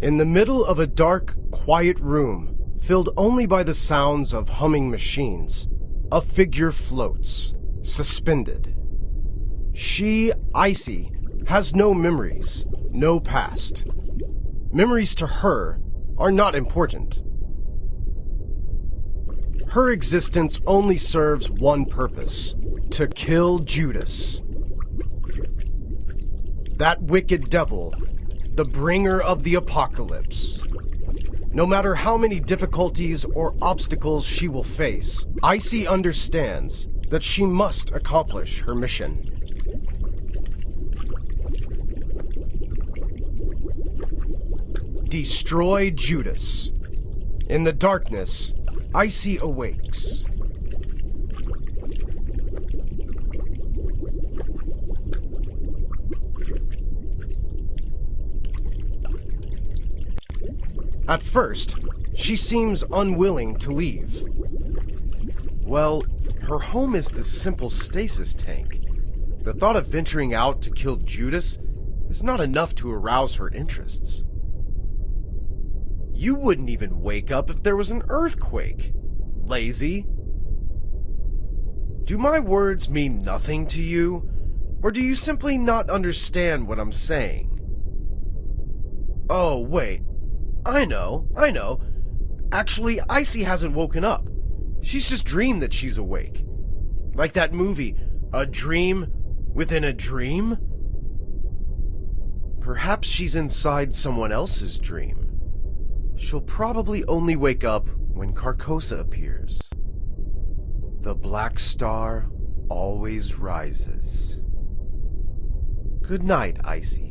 In the middle of a dark, quiet room, filled only by the sounds of humming machines, a figure floats, suspended. She, ICEY, has no memories, no past. Memories to her are not important. Her existence only serves one purpose: to kill Judas. That wicked devil, the bringer of the apocalypse. No matter how many difficulties or obstacles she will face, ICEY understands that she must accomplish her mission. Destroy Judas. In the darkness, ICEY awakes. At first, she seems unwilling to leave. Well, her home is this simple stasis tank. The thought of venturing out to kill Judas is not enough to arouse her interests. You wouldn't even wake up if there was an earthquake. Lazy. Do my words mean nothing to you? Or do you simply not understand what I'm saying? Oh, wait. I know. Actually, ICEY hasn't woken up. She's just dreamed that she's awake. Like that movie, A Dream Within a Dream? Perhaps she's inside someone else's dream. She'll probably only wake up when Carcosa appears. The black star always rises. Good night, ICEY.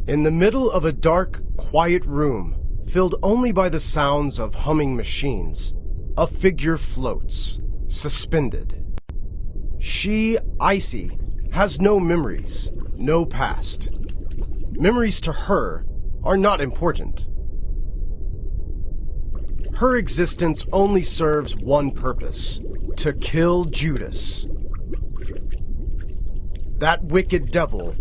In the middle of a dark, quiet room, filled only by the sounds of humming machines, a figure floats, suspended. She, ICEY, has no memories, no past. Memories to her are not important. Her existence only serves one purpose: to kill Judas. That wicked devil,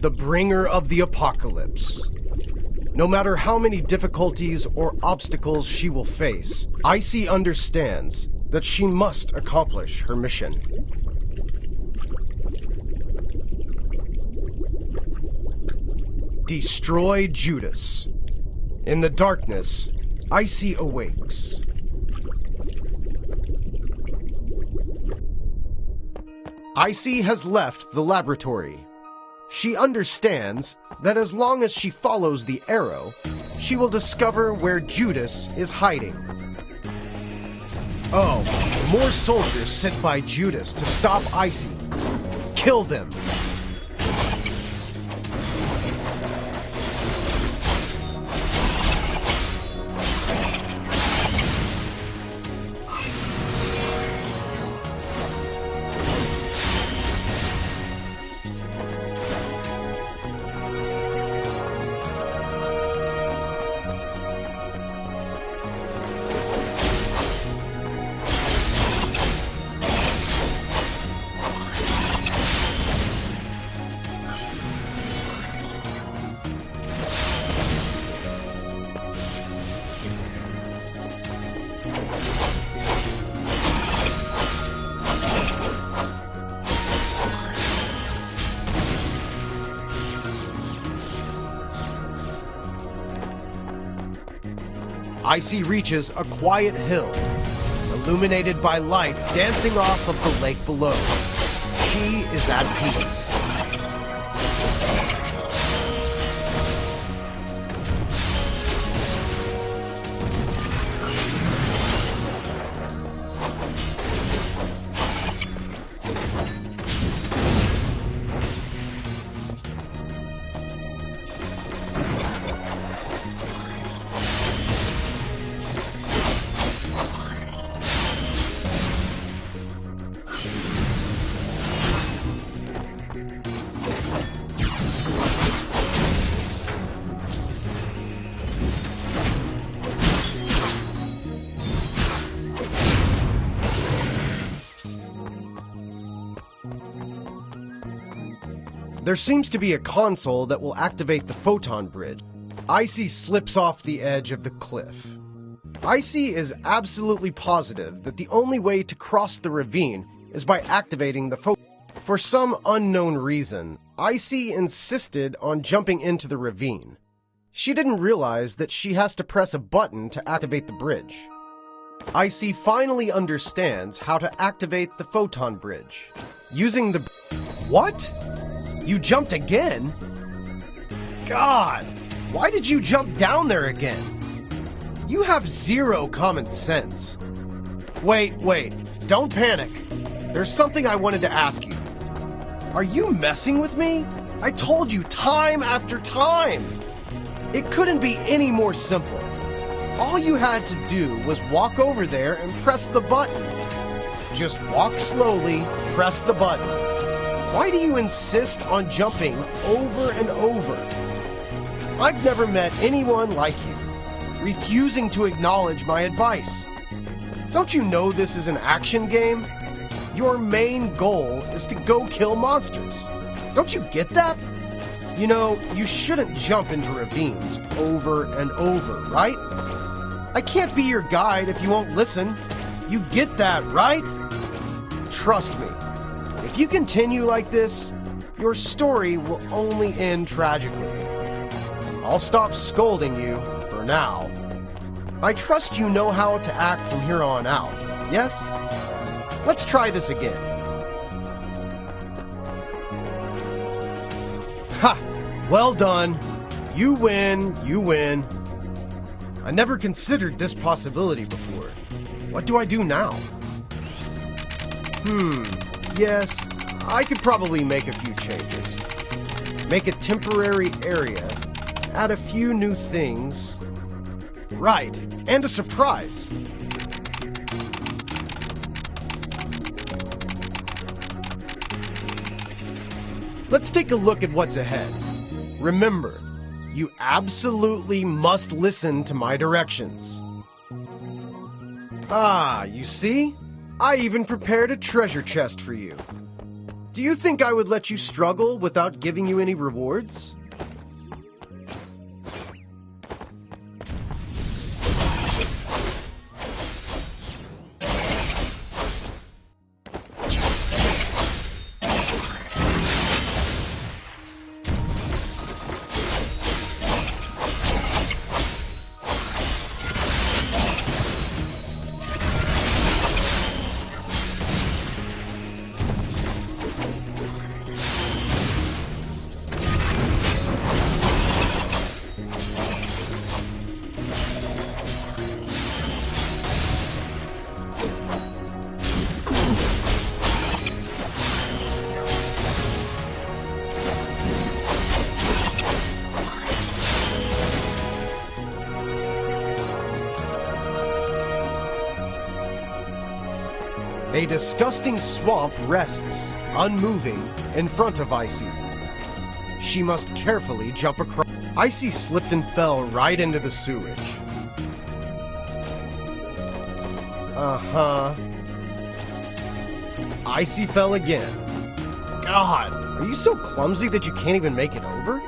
the bringer of the apocalypse. No matter how many difficulties or obstacles she will face, ICEY understands that she must accomplish her mission. Destroy Judas. In the darkness, ICEY awakes. ICEY has left the laboratory. She understands that as long as she follows the arrow, she will discover where Judas is hiding. Oh, more soldiers sent by Judas to stop ICEY. Kill them! ICEY reaches a quiet hill, illuminated by light dancing off of the lake below. She is at peace. There seems to be a console that will activate the photon bridge. ICEY slips off the edge of the cliff. ICEY is absolutely positive that the only way to cross the ravine is by activating the photon. For some unknown reason, ICEY insisted on jumping into the ravine. She didn't realize that she has to press a button to activate the bridge. ICEY finally understands how to activate the photon bridge. Using the... What? You jumped again? God, why did you jump down there again? You have zero common sense. Wait, don't panic. There's something I wanted to ask you. Are you messing with me? I told you time after time. It couldn't be any more simple. All you had to do was walk over there and press the button. Just walk slowly, press the button. Why do you insist on jumping over and over? I've never met anyone like you, refusing to acknowledge my advice. Don't you know this is an action game? Your main goal is to go kill monsters. Don't you get that? You know, you shouldn't jump into ravines over and over, right? I can't be your guide if you won't listen. You get that, right? Trust me. If you continue like this, your story will only end tragically. I'll stop scolding you for now. I trust you know how to act from here on out, yes? Let's try this again. Ha! Well done. You win, you win. I never considered this possibility before. What do I do now? Yes, I could probably make a few changes. Make a temporary area, add a few new things. Right, and a surprise. Let's take a look at what's ahead. Remember, you absolutely must listen to my directions. Ah, you see? I even prepared a treasure chest for you. Do you think I would let you struggle without giving you any rewards? A disgusting swamp rests, unmoving, in front of ICEY. She must carefully jump across. ICEY slipped and fell right into the sewage. ICEY fell again. God, are you so clumsy that you can't even make it over?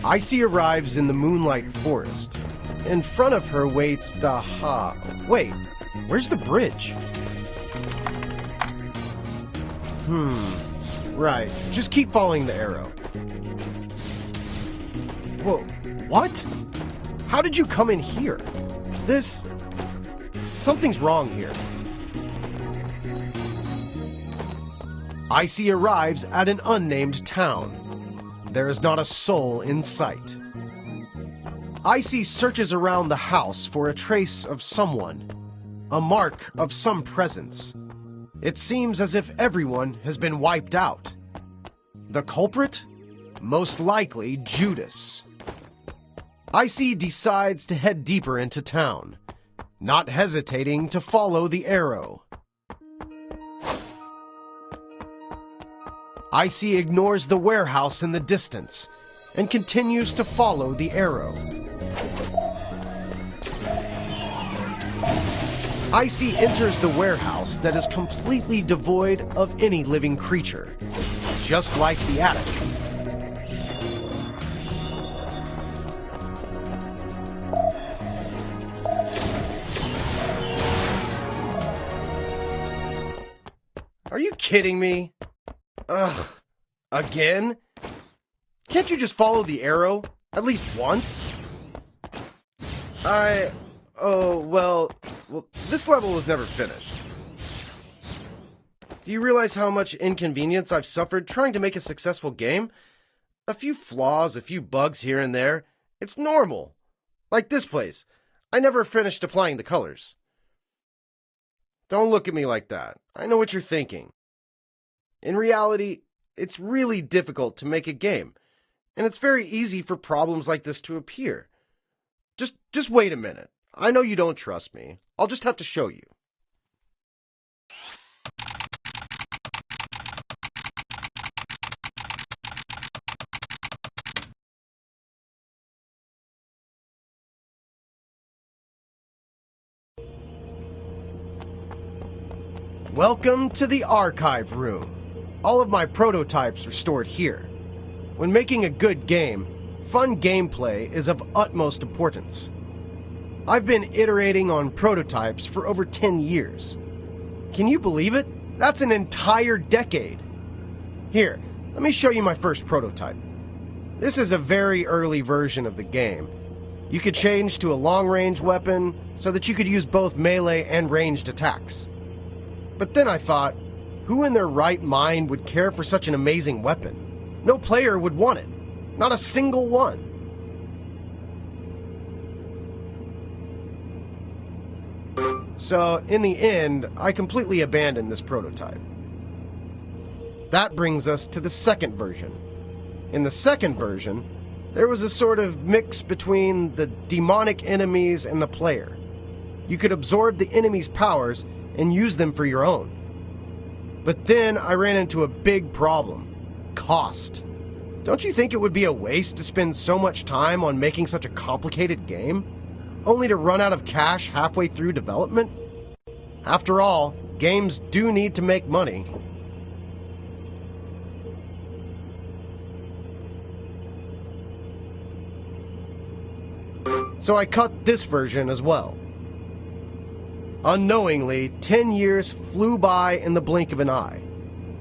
ICEY arrives in the Moonlight Forest. In front of her waits Daha. Wait, where's the bridge? Right, just keep following the arrow. Whoa, what? How did you come in here? Something's wrong here. ICEY arrives at an unnamed town. There is not a soul in sight. ICEY searches around the house for a trace of someone, a mark of some presence. It seems as if everyone has been wiped out. The culprit? most likely Judas. ICEY decides to head deeper into town, not hesitating to follow the arrow. ICEY ignores the warehouse in the distance and continues to follow the arrow. ICEY enters the warehouse that is completely devoid of any living creature, just like the attic. Are you kidding me? Ugh. Again? Can't you just follow the arrow? At least once? Well, this level was never finished. Do you realize how much inconvenience I've suffered trying to make a successful game? A few flaws, a few bugs here and there. It's normal. Like this place. I never finished applying the colors. Don't look at me like that. I know what you're thinking. In reality, it's really difficult to make a game, and it's very easy for problems like this to appear. Just wait a minute. I know you don't trust me. I'll just have to show you. Welcome to the archive room. All of my prototypes are stored here. When making a good game, fun gameplay is of utmost importance. I've been iterating on prototypes for over 10 years. Can you believe it? That's an entire decade. Here, let me show you my first prototype. This is a very early version of the game. You could change to a long-range weapon so that you could use both melee and ranged attacks. But then I thought, who in their right mind would care for such an amazing weapon? No player would want it. Not a single one. So, in the end, I completely abandoned this prototype. That brings us to the second version. In the second version, there was a sort of mix between the demonic enemies and the player. You could absorb the enemy's powers and use them for your own. But then I ran into a big problem. Cost. Don't you think it would be a waste to spend so much time on making such a complicated game, only to run out of cash halfway through development? After all, games do need to make money. So I cut this version as well. Unknowingly, 10 years flew by in the blink of an eye.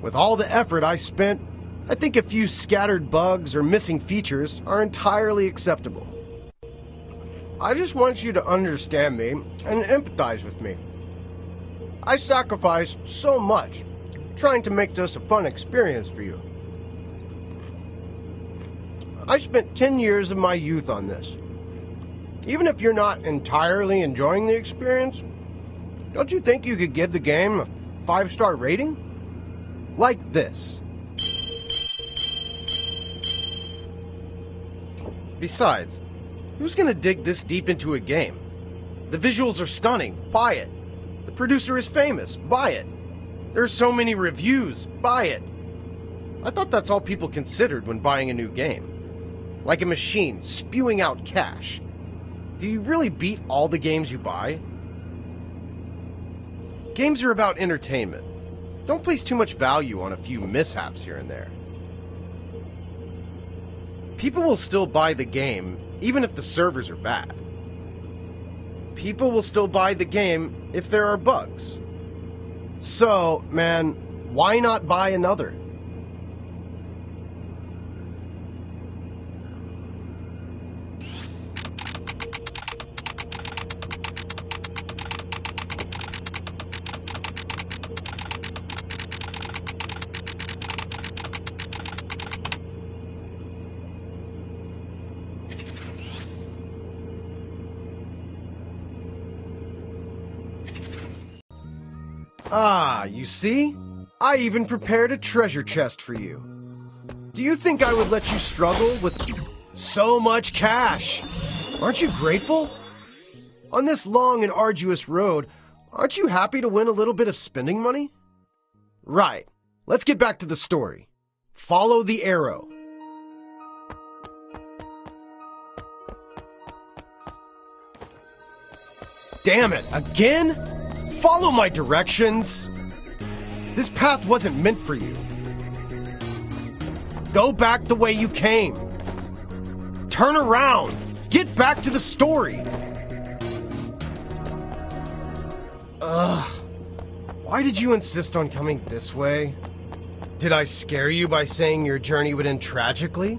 With all the effort I spent, I think a few scattered bugs or missing features are entirely acceptable. I just want you to understand me and empathize with me. I sacrificed so much trying to make this a fun experience for you. I spent 10 years of my youth on this. Even if you're not entirely enjoying the experience, don't you think you could give the game a 5-star rating? Like this. Besides, who's gonna dig this deep into a game? The visuals are stunning, buy it. The producer is famous, buy it. There are so many reviews, buy it. I thought that's all people considered when buying a new game. Like a machine spewing out cash. Do you really beat all the games you buy? Games are about entertainment. Don't place too much value on a few mishaps here and there. People will still buy the game, even if the servers are bad. People will still buy the game if there are bugs. So, man, why not buy another? Ah, you see? I even prepared a treasure chest for you. Do you think I would let you struggle with so much cash? Aren't you grateful? On this long and arduous road, aren't you happy to win a little bit of spending money? Right. Let's get back to the story. Follow the arrow. Damn it, again? Follow my directions! This path wasn't meant for you. Go back the way you came. Turn around! Get back to the story! Why did you insist on coming this way? Did I scare you by saying your journey would end tragically?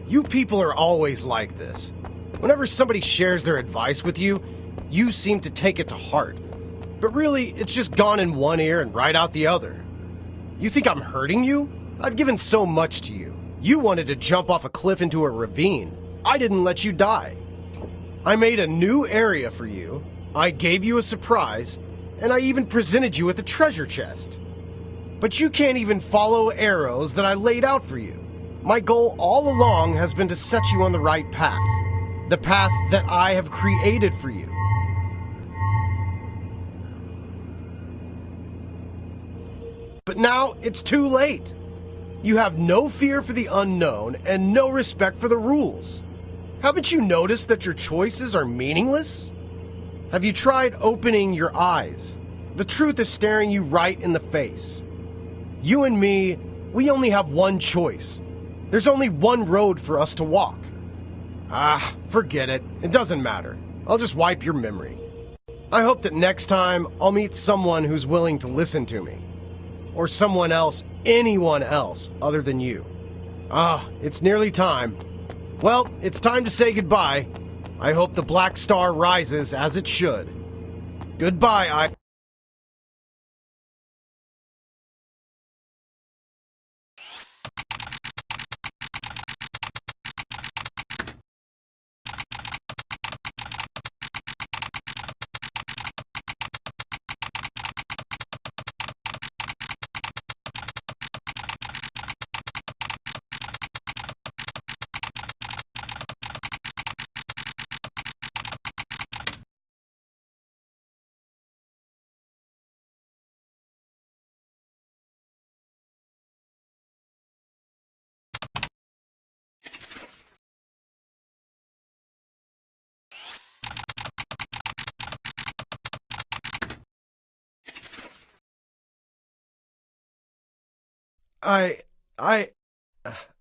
You people are always like this. Whenever somebody shares their advice with you, you seem to take it to heart. But really, it's just gone in one ear and right out the other. You think I'm hurting you? I've given so much to you. You wanted to jump off a cliff into a ravine. I didn't let you die. I made a new area for you. I gave you a surprise, and I even presented you with a treasure chest. But you can't even follow arrows that I laid out for you. My goal all along has been to set you on the right path. The path that I have created for you. But now it's too late. You have no fear for the unknown and no respect for the rules. Haven't you noticed that your choices are meaningless? Have you tried opening your eyes? The truth is staring you right in the face. You and me, we only have one choice. There's only one road for us to walk. Forget it. It doesn't matter. I'll just wipe your memory. I hope that next time I'll meet someone who's willing to listen to me. Or someone else, anyone else, other than you. It's nearly time. Well, it's time to say goodbye. I hope the Black Star rises as it should. Goodbye,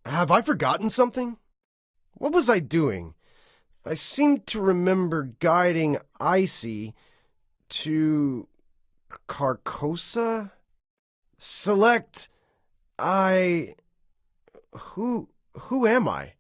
Have I forgotten something? What was I doing? I seem to remember guiding ICEY to Carcosa? Select Who am I?